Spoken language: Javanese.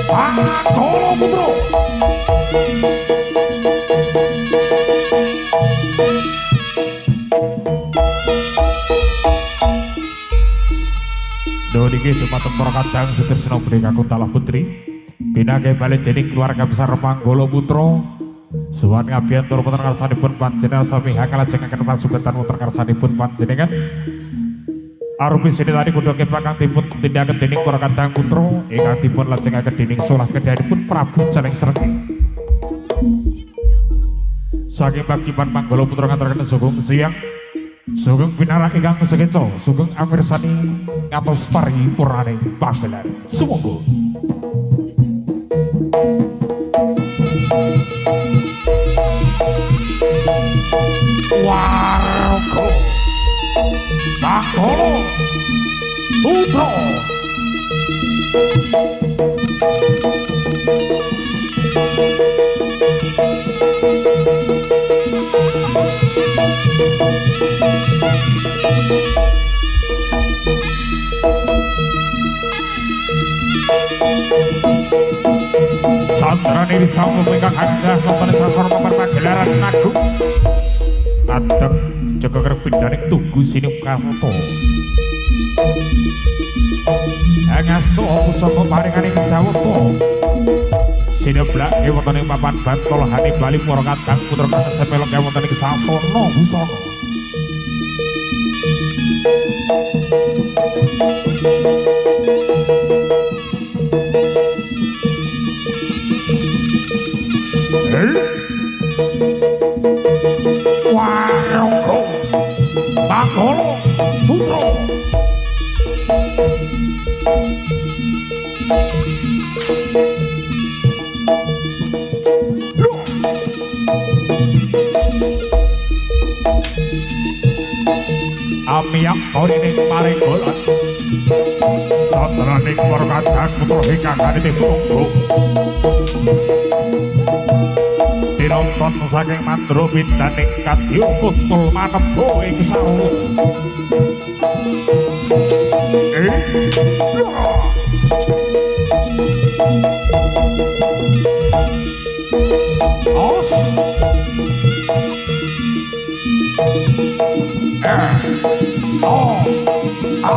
Kolo Putra. Niki dumateng para kadang Setresna Budi Kakuntala Putri pinangge balik dening keluarga besar Manggala Putra suwan ngabiyantur putra karsanipun panjenengan sami hakal ajengaken pasuketan putra karsanipun panjenengan arupi sinetari kudu kepakang dipun tindakaken dening para kadang putra ingkang dipun lajengaken dening solah kedhaipun Prabu Jaleng Srengeng saking pakipan Manggala Putra ngaturaken sugeng siang sugeng pinarak ingkang sekeca sugeng amirsani ngatos paripurnaning pagelaran sumangga Warga Manggala Putra Sandrani disambung ingkang angga wonten sasar papan pagelaran agung adep jaga kerep pindaning tugu Sinukamto angastu pusaka paringaning jawata sineblak wonten ing papan bantol hani bali para kadang putra kang sepelok wonten ing sasana busana Warga Manggala Putra Amiyak korining paringgolan Sandraning para kadang putra ingkang kanthi tunggu nonton saking mandra pindaning kadya kutul manembo ing sawung os o a